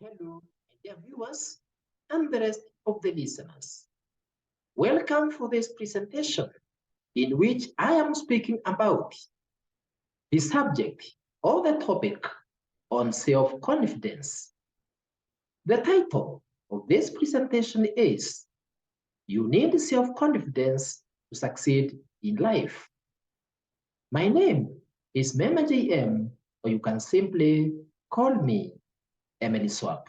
Hello, dear viewers, and the rest of the listeners. Welcome for this presentation in which I am speaking about the subject or the topic on self-confidence. The title of this presentation is You Need Self-Confidence to Succeed in Life. My name is Mema JM, or you can simply call me EMELISWAP.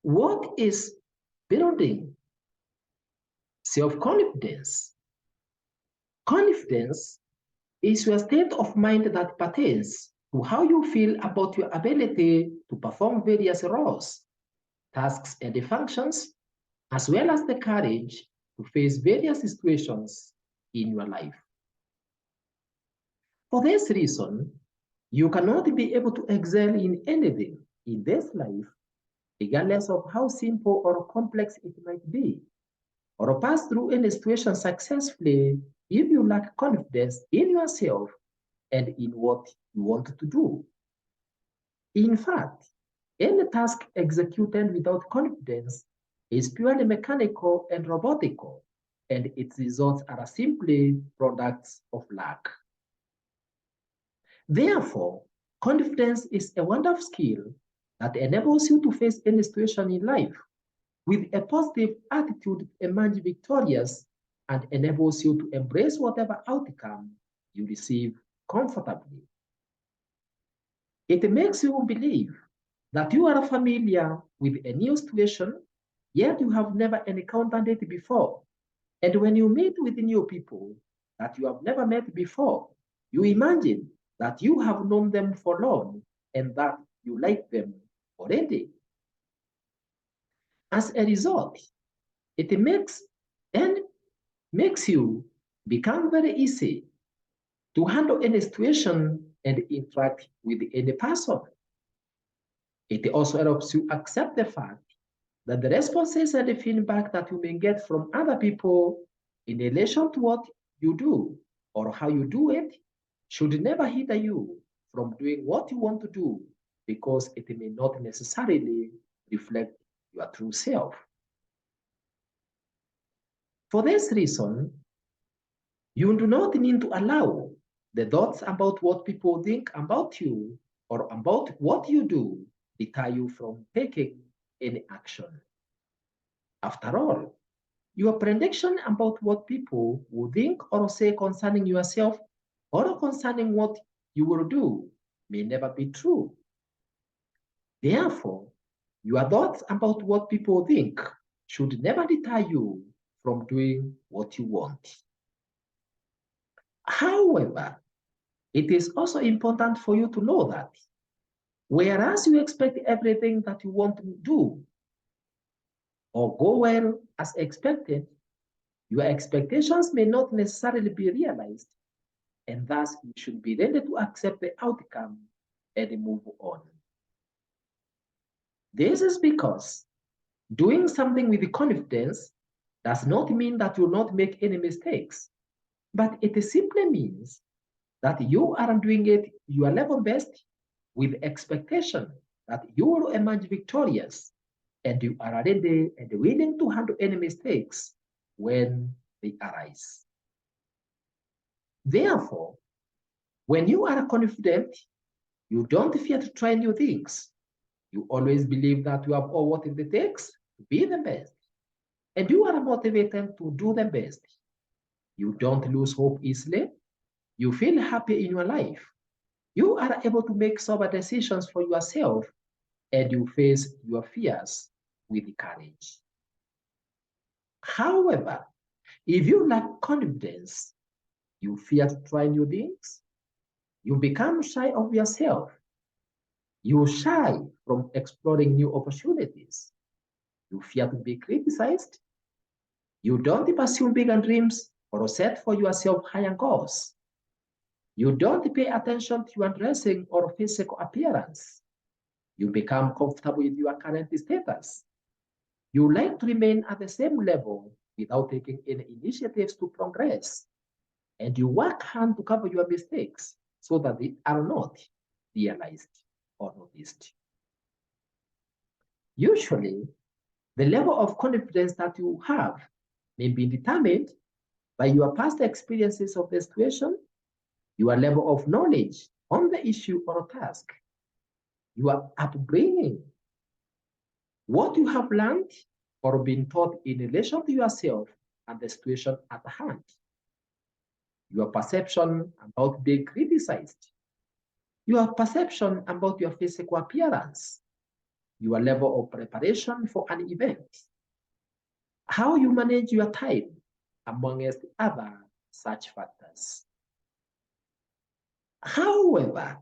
What is building self-confidence? Confidence is your state of mind that pertains to how you feel about your ability to perform various roles, tasks, and functions, as well as the courage to face various situations in your life. For this reason, you cannot be able to excel in anything in this life, regardless of how simple or complex it might be, or pass through any situation successfully if you lack confidence in yourself and in what you want to do. In fact, any task executed without confidence is purely mechanical and robotical, and its results are simply products of luck. Therefore, confidence is a wonderful skill that enables you to face any situation in life with a positive attitude to emerge victorious and enables you to embrace whatever outcome you receive comfortably. It makes you believe that you are familiar with a new situation, yet you have never encountered it before. And when you meet with new people that you have never met before, you imagine that you have known them for long and that you like them already. As a result, it makes you become very easy to handle any situation and interact with any person. It also helps you accept the fact that the responses and the feedback that you may get from other people in relation to what you do or how you do it should never hinder you from doing what you want to do because it may not necessarily reflect your true self. For this reason, you do not need to allow the thoughts about what people think about you or about what you do deter you from taking any action. After all, your prediction about what people will think or say concerning yourself or concerning what you will do may never be true. Therefore, your thoughts about what people think should never deter you from doing what you want. However, it is also important for you to know that whereas you expect everything that you want to do or go well as expected, your expectations may not necessarily be realized, and thus you should be ready to accept the outcome and move on. This is because doing something with confidence does not mean that you will not make any mistakes, but it simply means that you are doing it your level best with expectation that you will emerge victorious and you are ready and willing to handle any mistakes when they arise. Therefore, when you are confident, you don't fear to try new things. You always believe that you have all what it takes to be the best, and you are motivated to do the best. You don't lose hope easily. You feel happy in your life. You are able to make sober decisions for yourself, and you face your fears with courage. However, if you lack confidence, you fear to try new things, you become shy of yourself, you shy from exploring new opportunities, you fear to be criticized, you don't pursue bigger dreams or set for yourself higher goals, you don't pay attention to your dressing or physical appearance, you become comfortable with your current status, you like to remain at the same level without taking any initiatives to progress, and you work hard to cover your mistakes so that they are not realized. or noticed. Usually, the level of confidence that you have may be determined by your past experiences of the situation, your level of knowledge on the issue or task, your upbringing, what you have learned or been taught in relation to yourself and the situation at hand, your perception about being criticized, your perception about your physical appearance, your level of preparation for an event, how you manage your time, amongst other such factors. However,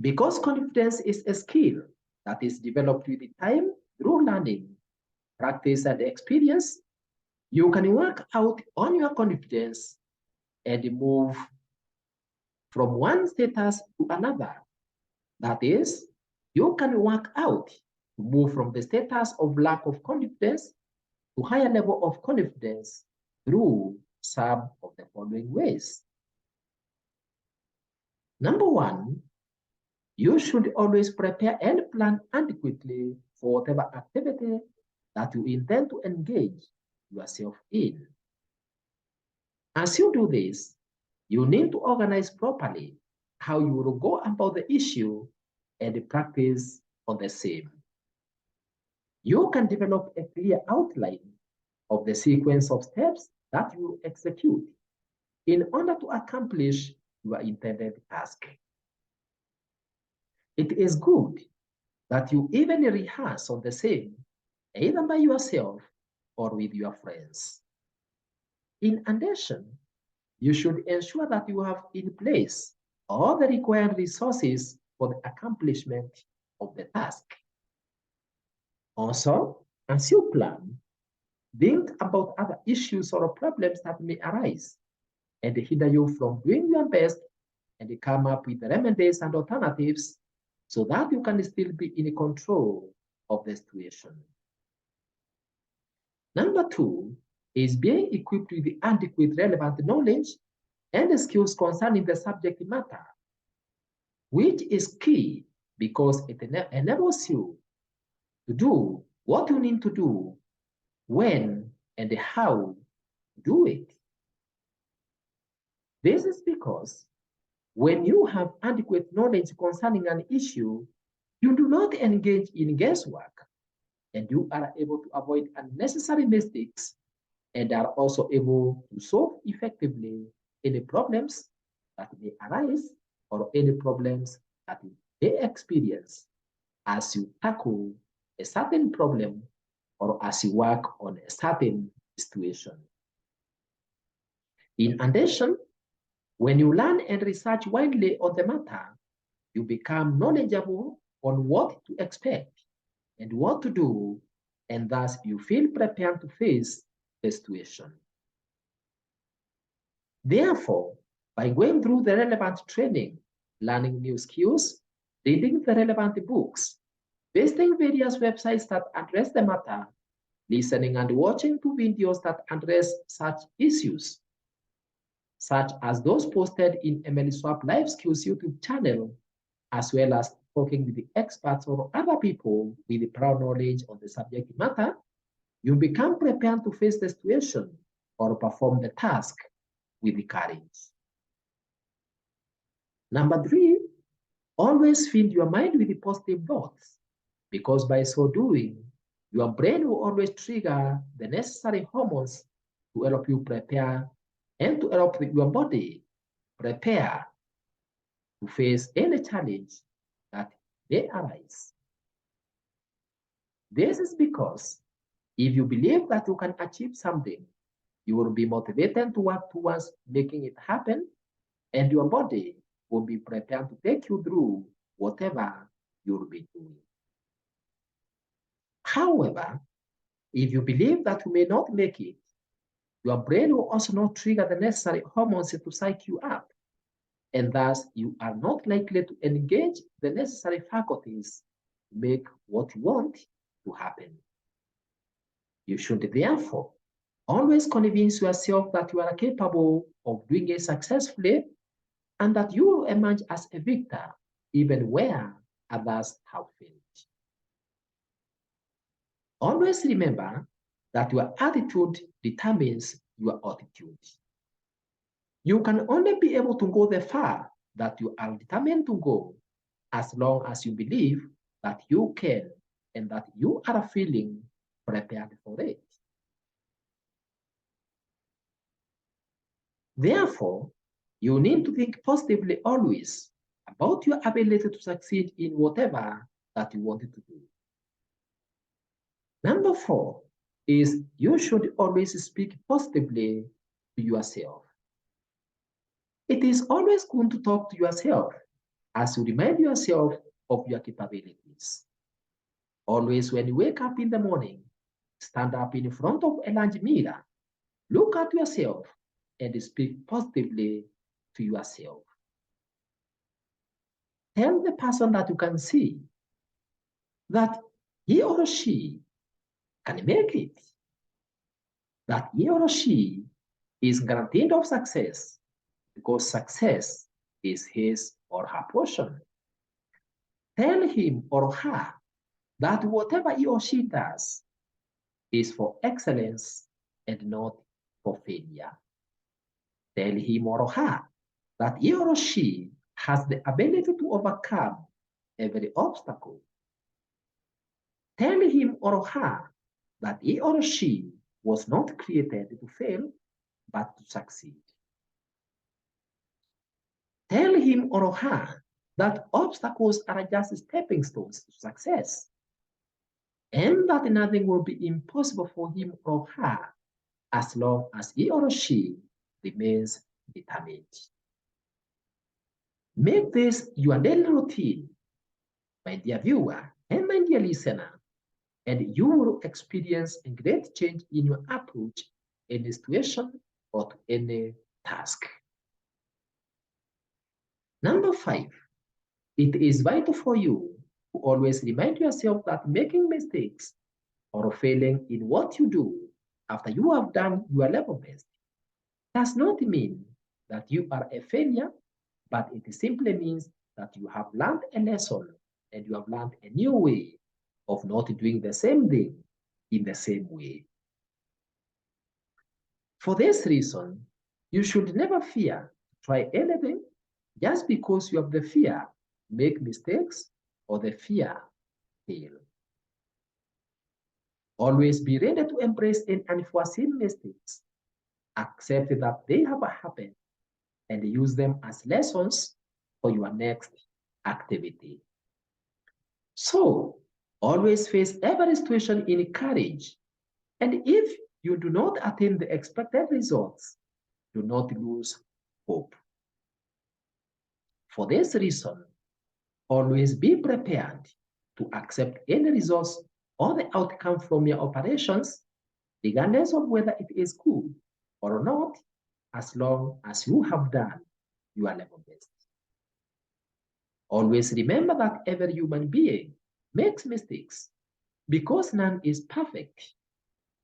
because confidence is a skill that is developed with time through learning, practice, and experience, you can work out on your confidence and move from one status to another. That is, you can work out to move from the status of lack of confidence to higher level of confidence through some of the following ways. Number one, you should always prepare and plan adequately for whatever activity that you intend to engage yourself in. As you do this, you need to organize properly how you will go about the issue and practice on the same. You can develop a clear outline of the sequence of steps that you will execute in order to accomplish your intended task. It is good that you even rehearse on the same, either by yourself or with your friends. In addition, you should ensure that you have in place all the required resources for the accomplishment of the task. Also, as you plan, think about other issues or problems that may arise and hinder you from doing your best and come up with remedies and alternatives so that you can still be in control of the situation. Number two is being equipped with the adequate relevant knowledge and skills concerning the subject matter, which is key because it enables you to do what you need to do, when and how to do it. This is because when you have adequate knowledge concerning an issue, you do not engage in guesswork and you are able to avoid unnecessary mistakes and are also able to solve effectively any problems that may arise or any problems that you may experience as you tackle a certain problem or as you work on a certain situation. In addition, when you learn and research widely on the matter, you become knowledgeable on what to expect and what to do, and thus you feel prepared to face the situation. Therefore, by going through the relevant training, learning new skills, reading the relevant books, visiting various websites that address the matter, listening and watching to videos that address such issues, such as those posted in EMELISWAP Life Skills YouTube channel, as well as talking with the experts or other people with prior knowledge on the subject matter, you become prepared to face the situation or perform the task with the courage. Number three, always fill your mind with the positive thoughts, because by so doing, your brain will always trigger the necessary hormones to help you prepare and to help your body prepare to face any challenge that may arise. This is because if you believe that you can achieve something, you will be motivated to work towards making it happen, and your body will be prepared to take you through whatever you'll be doing. However, if you believe that you may not make it, your brain will also not trigger the necessary hormones to psych you up, and thus you are not likely to engage the necessary faculties to make what you want to happen. You should therefore always convince yourself that you are capable of doing it successfully and that you will emerge as a victor even where others have failed. Always remember that your attitude determines your attitude. You can only be able to go the far that you are determined to go as long as you believe that you can and that you are feeling prepared for it. Therefore, you need to think positively always about your ability to succeed in whatever that you wanted to do. Number 4 is you should always speak positively to yourself. It is always good to talk to yourself as you remind yourself of your capabilities. Always when you wake up in the morning, stand up in front of a large mirror, look at yourself and speak positively to yourself. Tell the person that you can see that he or she can make it, that he or she is guaranteed of success because success is his or her portion. Tell him or her that whatever he or she does is for excellence and not for failure. Tell him or her that he or she has the ability to overcome every obstacle. Tell him or her that he or she was not created to fail, but to succeed. Tell him or her that obstacles are just stepping stones to success, and that nothing will be impossible for him or her as long as he or she remains determined. Make this your daily routine, my dear viewer and my dear listener, and you will experience a great change in your approach in a situation or to any task. Number 5, it is vital for you to always remind yourself that making mistakes or failing in what you do after you have done your level best does not mean that you are a failure, but it simply means that you have learned a lesson and you have learned a new way of not doing the same thing in the same way. For this reason, you should never fear to try anything just because you have the fear make mistakes or the fear fail. Always be ready to embrace any unforeseen mistakes. Accept that they have happened and use them as lessons for your next activity. So, always face every situation in courage. And if you do not attain the expected results, do not lose hope. For this reason, always be prepared to accept any results or the outcome from your operations, regardless of whether it is good or not, as long as you have done your level best. Always remember that every human being makes mistakes because none is perfect,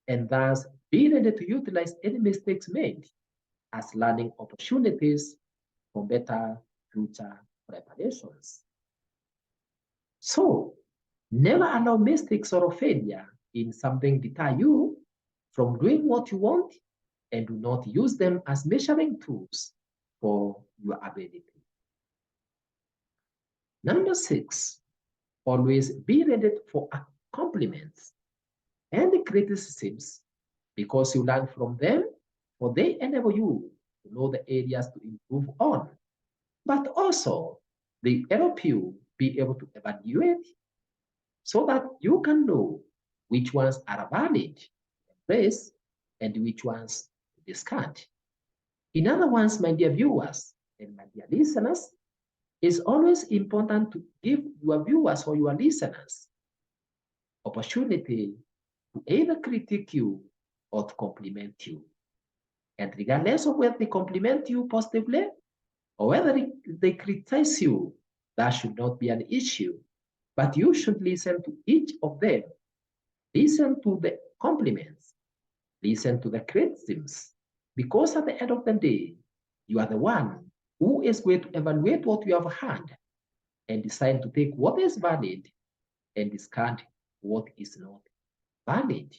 and thus be ready to utilize any mistakes made as learning opportunities for better future preparations. So, never allow mistakes or failure in something deter you from doing what you want, and do not use them as measuring tools for your ability. Number 6, always be ready for compliments and criticisms because you learn from them, for they enable you to know the areas to improve on, but also they help you be able to evaluate so that you can know which ones are valid to embrace and which ones to discard. In other words, my dear viewers and my dear listeners, it's always important to give your viewers or your listeners opportunity to either critique you or to compliment you. And regardless of whether they compliment you positively or whether they criticize you, that should not be an issue. But you should listen to each of them. Listen to the compliments. Listen to the criticisms. Because at the end of the day, you are the one who is going to evaluate what you have heard and decide to take what is valid and discard what is not valid.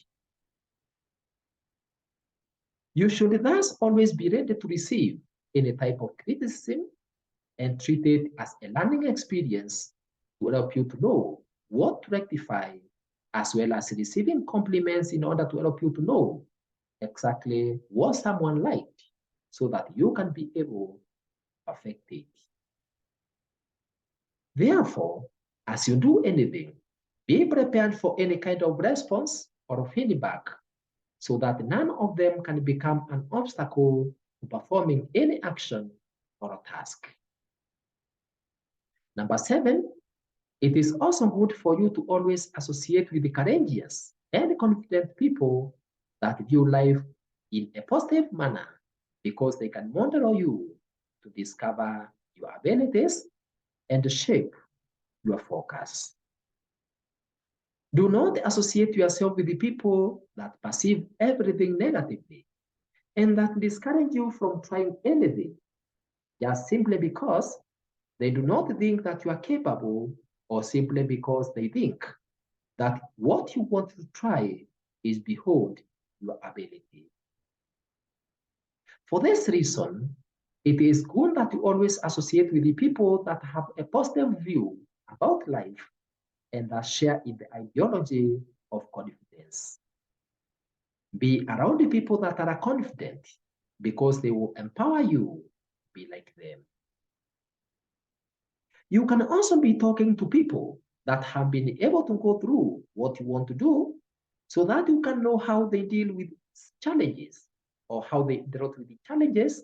You should thus always be ready to receive any type of criticism and treat it as a learning experience to help you to know what to rectify, as well as receiving compliments in order to help you to know exactly what someone liked so that you can be able to perfect it. Therefore, as you do anything, be prepared for any kind of response or feedback so that none of them can become an obstacle to performing any action or a task. Number 7, it is also good for you to always associate with the courageous and confident people that view life in a positive manner because they can model you to discover your abilities and shape your focus. Do not associate yourself with the people that perceive everything negatively and that discourage you from trying anything just simply because they do not think that you are capable or simply because they think that what you want to try is beyond your ability. For this reason, it is good that you always associate with the people that have a positive view about life and that share in the ideology of confidence. Be around the people that are confident because they will empower you to be like them. You can also be talking to people that have been able to go through what you want to do so that you can know how they deal with challenges or how they interact with the challenges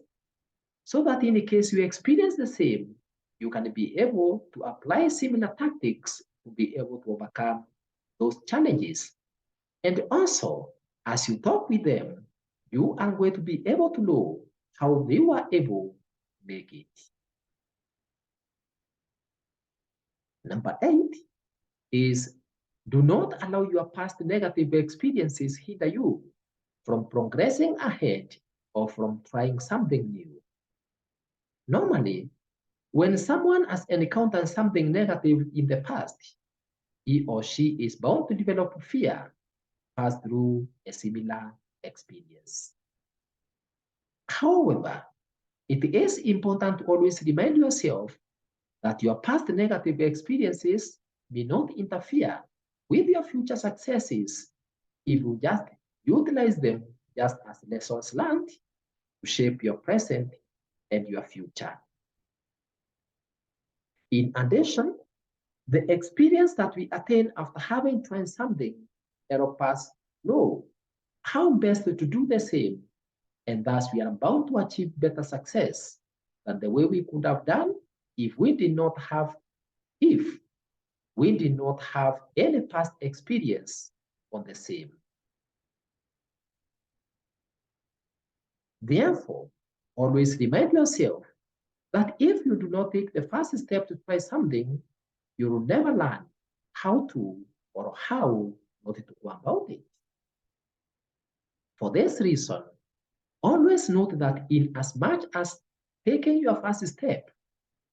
so that in case you experience the same, you can be able to apply similar tactics to be able to overcome those challenges. And also, as you talk with them, you are going to be able to know how they were able to make it. Number 8 is do not allow your past negative experiences hinder you from progressing ahead or from trying something new. Normally, when someone has encountered something negative in the past, he or she is bound to develop fear, pass through a similar experience. However, it is important to always remind yourself that your past negative experiences may not interfere with your future successes if you just utilize them just as lessons learned to shape your present and your future. In addition, the experience that we attain after having tried something help us know how best to do the same, and thus we are bound to achieve better success than the way we could have done if we did not have any past experience on the same. Therefore, always remind yourself that if you do not take the first step to try something, you will never learn how to or how not to go about it. For this reason, always note that in as much as taking your first step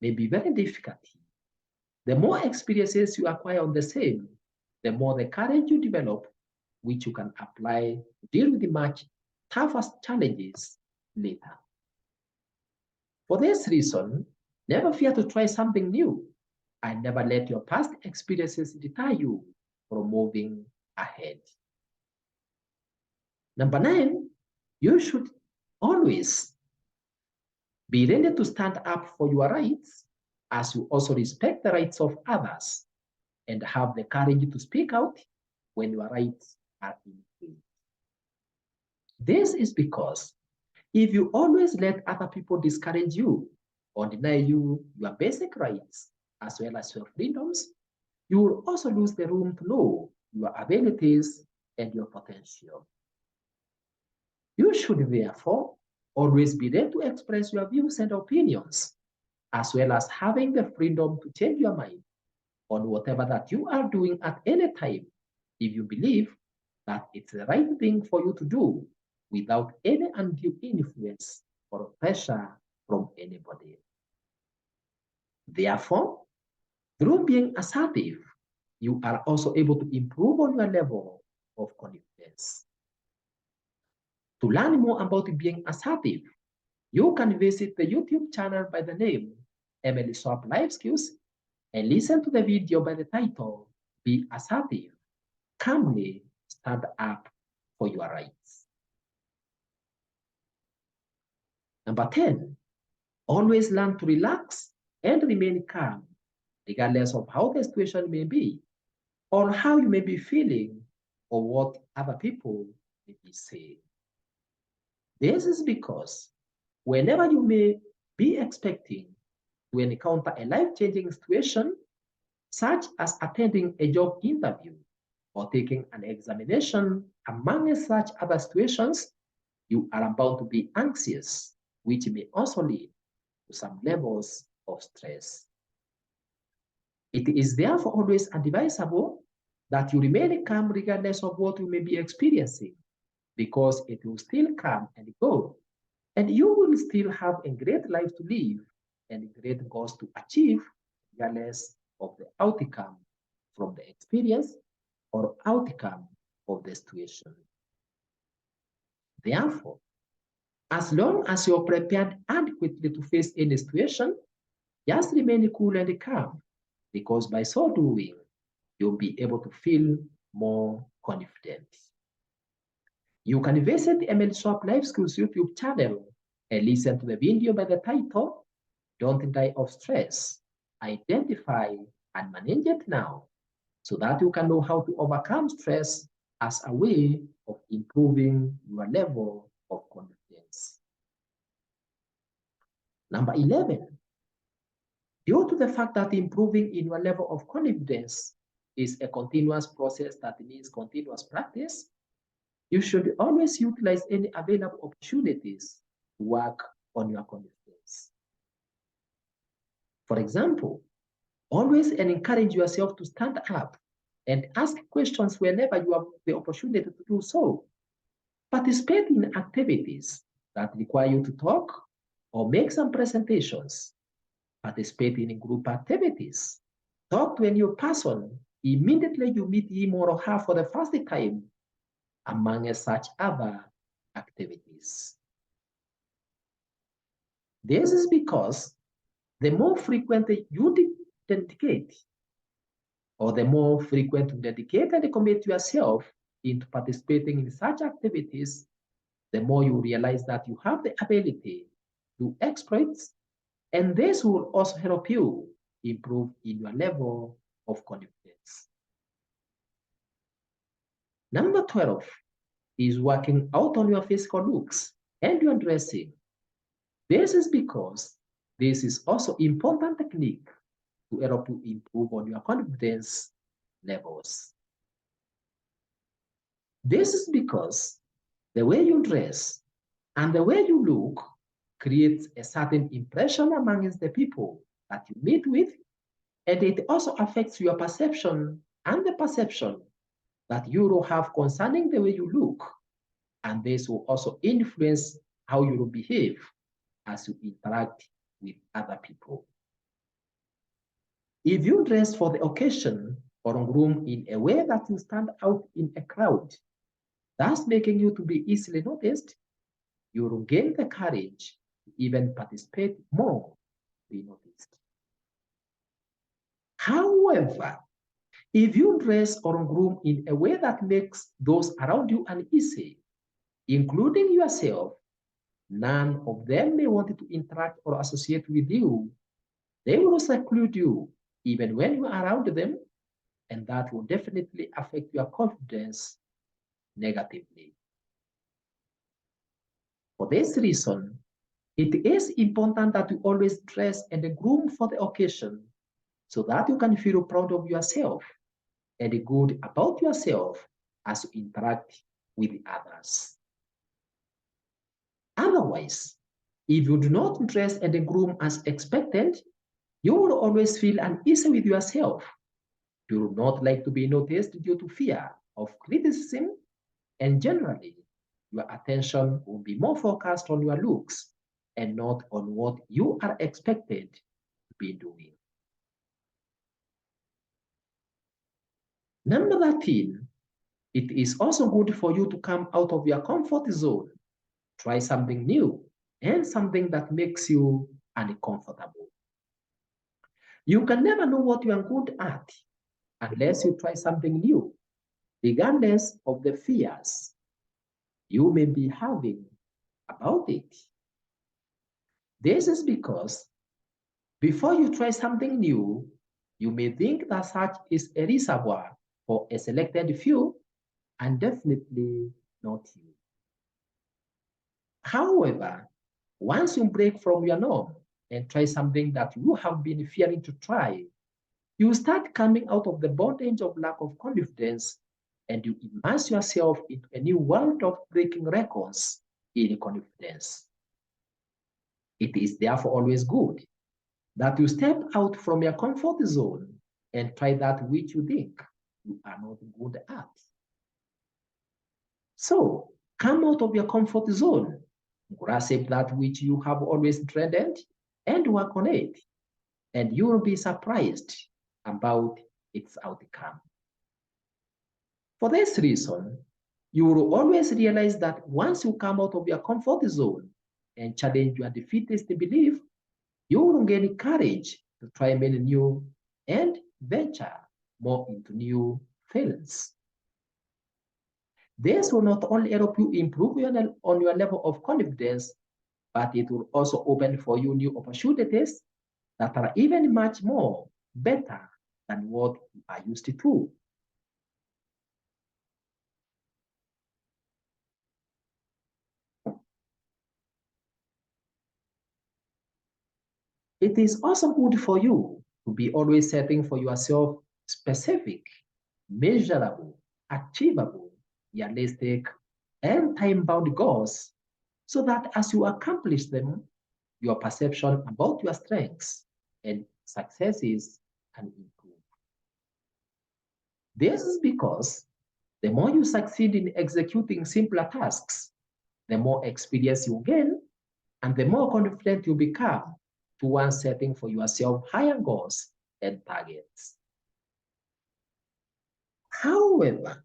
may be very difficult, the more experiences you acquire on the same, the more the courage you develop, which you can apply to deal with the much tougher challenges later. For this reason, never fear to try something new and never let your past experiences deter you from moving ahead. Number 9, you should always be ready to stand up for your rights as you also respect the rights of others and have the courage to speak out when your rights are infringed. This is because if you always let other people discourage you or deny you your basic rights as well as your freedoms, you will also lose the room to know your abilities and your potential. You should therefore always be ready to express your views and opinions, as well as having the freedom to change your mind on whatever that you are doing at any time if you believe that it's the right thing for you to do without any undue influence or pressure from anybody. Therefore, Through being assertive, you are also able to improve on your level of confidence. To learn more about being assertive, you can visit the YouTube channel by the name EMELISWAP Life Skills and listen to the video by the title, Be Assertive, Calmly Stand Up for Your Rights. Number 10, always learn to relax and remain calm, regardless of how the situation may be, or how you may be feeling, or what other people may be saying. This is because whenever you may be expecting to encounter a life-changing situation, such as attending a job interview or taking an examination, among such other situations, you are about to be anxious, which may also lead to some levels of stress. It is therefore always advisable that you remain calm regardless of what you may be experiencing, because it will still come and go, and you will still have a great life to live and great goals to achieve, regardless of the outcome from the experience or outcome of the situation. Therefore, as long as you're prepared adequately to face any situation, just remain cool and calm, because by so doing, you'll be able to feel more confident. You can visit the EMELISWAP Life Skills YouTube channel and listen to the video by the title, Don't Die of Stress, Identify and Manage It Now, so that you can know how to overcome stress as a way of improving your level of confidence. Number 11, due to the fact that improving in your level of confidence is a continuous process that needs continuous practice, you should always utilize any available opportunities to work on your confidence. For example, always encourage yourself to stand up and ask questions whenever you have the opportunity to do so. Participate in activities that require you to talk or make some presentations. Participate in group activities. Talk to a new person immediately you meet him or her for the first time, among such other activities. This is because the more frequent you dedicate, or the more frequent you dedicate and commit yourself into participating in such activities, the more you realize that you have the ability to exploits, and this will also help you improve in your level of confidence. Number 12 is working out on your physical looks and your dressing. This is because this is also important technique to help you improve on your confidence levels. This is because the way you dress and the way you look creates a certain impression amongst the people that you meet with, and it also affects your perception and the perception that you will have concerning the way you look, and this will also influence how you will behave as you interact with other people. If you dress for the occasion or groom in a way that you stand out in a crowd, thus making you to be easily noticed, you will gain the courage to even participate more to be noticed. However, if you dress or groom in a way that makes those around you uneasy, including yourself, none of them may want to interact or associate with you. They will seclude you even when you are around them, and that will definitely affect your confidence negatively. For this reason, it is important that you always dress and groom for the occasion so that you can feel proud of yourself and good about yourself as you interact with others. Otherwise, if you do not dress and groom as expected, you will always feel uneasy with yourself. You will not like to be noticed due to fear of criticism, and generally, your attention will be more focused on your looks and not on what you are expected to be doing. Number 13, it is also good for you to come out of your comfort zone. Try something new and something that makes you uncomfortable. You can never know what you are good at unless you try something new, regardless of the fears you may be having about it. This is because before you try something new, you may think that such is a reservoir for a selected few and definitely not you. However, once you break from your norm and try something that you have been fearing to try, you start coming out of the bondage of lack of confidence and you immerse yourself into a new world of breaking records in confidence. It is therefore always good that you step out from your comfort zone and try that which you think you are not good at. So come out of your comfort zone, grasp that which you have always dreaded, and work on it. And you will be surprised about its outcome. For this reason, you will always realize that once you come out of your comfort zone and challenge your defeatist belief, you will gain courage to try many new and venture more into new fields. This will not only help you improve on your level of confidence, but it will also open for you new opportunities that are even much more better than what you are used to. It is also good for you to be always setting for yourself specific, measurable, achievable, realistic, and time-bound goals so that as you accomplish them, your perception about your strengths and successes can improve. This is because the more you succeed in executing simpler tasks, the more experience you gain and the more confident you become towards setting for yourself higher goals and targets. However,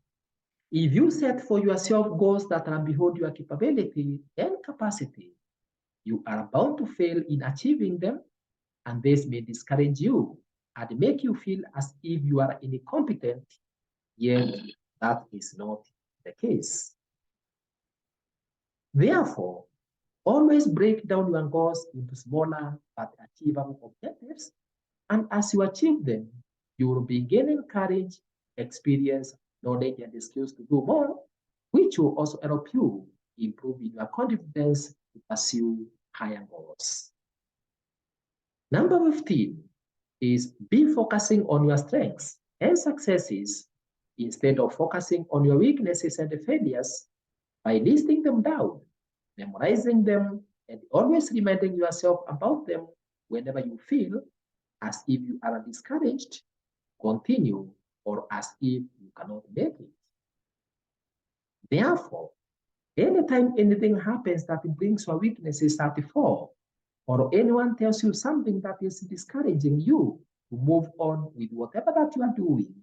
if you set for yourself goals that are beyond your capability and capacity, you are bound to fail in achieving them, and this may discourage you and make you feel as if you are incompetent, yet that is not the case. Therefore, always break down your goals into smaller but achievable objectives, and as you achieve them, you will be gaining courage, experience, knowledge, and skills to do more, which will also help you improve in your confidence to pursue higher goals. Number 15 is be focusing on your strengths and successes instead of focusing on your weaknesses and failures by listing them down, memorizing them, and always reminding yourself about them whenever you feel as if you are discouraged, continue, or as if you cannot make it. Therefore, anytime anything happens that brings your weaknesses at the fore, or anyone tells you something that is discouraging you to move on with whatever that you are doing,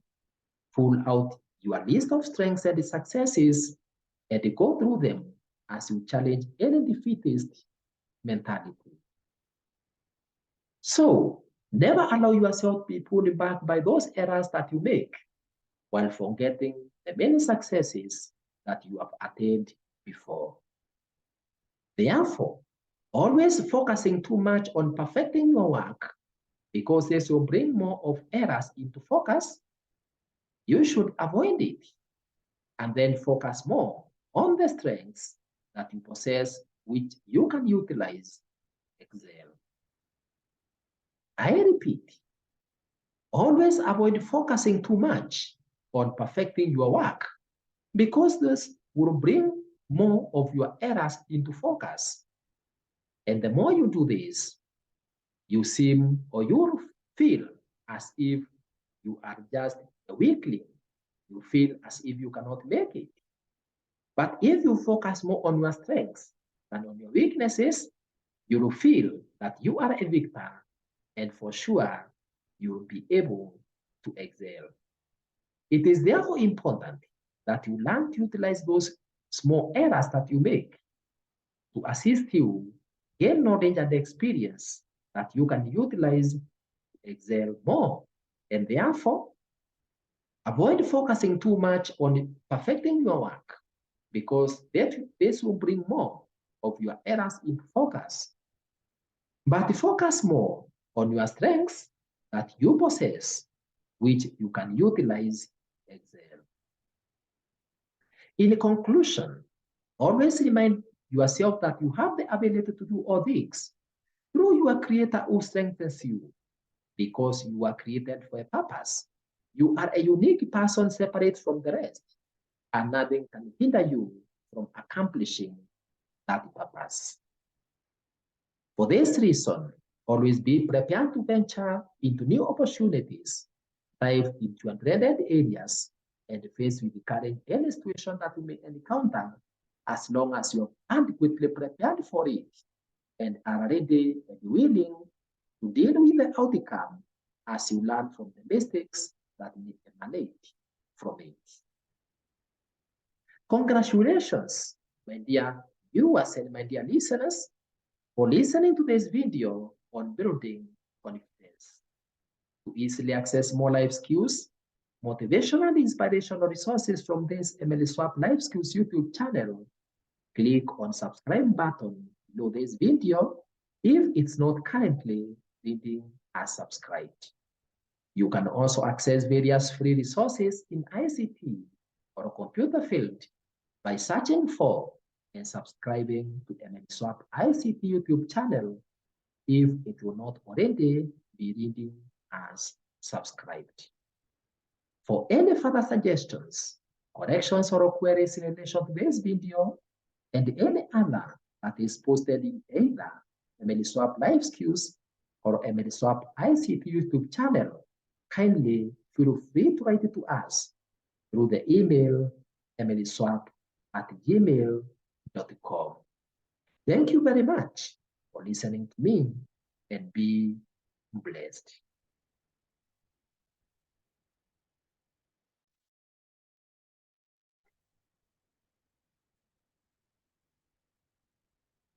pull out your list of strengths and successes and go through them as you challenge any defeatist mentality. So, never allow yourself to be pulled back by those errors that you make while forgetting the many successes that you have attained before. Therefore, always focusing too much on perfecting your work because this will bring more of errors into focus, you should avoid it and then focus more on the strengths that you possess which you can utilize, excel. I repeat, always avoid focusing too much on perfecting your work because this will bring more of your errors into focus. And the more you do this, you seem or you feel as if you are just a weakling. You feel as if you cannot make it. But if you focus more on your strengths than on your weaknesses, you will feel that you are a victor and for sure you will be able to excel. It is therefore important that you learn to utilize those small errors that you make to assist you gain knowledge and experience that you can utilize to excel more. And therefore, avoid focusing too much on perfecting your work because this will bring more of your errors into focus. But focus more on your strengths that you possess, which you can utilize to excel. In conclusion, always remind yourself that you have the ability to do all things through your Creator who strengthens you because you are created for a purpose. You are a unique person separate from the rest, and nothing can hinder you from accomplishing that purpose. For this reason, always be prepared to venture into new opportunities, dive into unrelated areas, and face with the current any situation that you may encounter as long as you're adequately prepared for it and are ready and willing to deal with the outcome as you learn from the mistakes that may emanate from it. Congratulations, my dear viewers and my dear listeners, for listening to this video on building confidence. To easily access more life skills, motivational and inspirational resources from this EMELISWAP Life Skills YouTube channel, click on subscribe button below this video if it's not currently reading as subscribed. You can also access various free resources in ICT or computer field by searching for and subscribing to EMELISWAP ICT YouTube channel if it will not already be reading as subscribed. For any further suggestions, corrections, or queries in relation to this video and any other that is posted in either EMELISWAP Life Skills or EMELISWAP ICT YouTube channel, kindly feel free to write it to us through the email emeliswap@gmail.com. Thank you very much for listening to me and be blessed.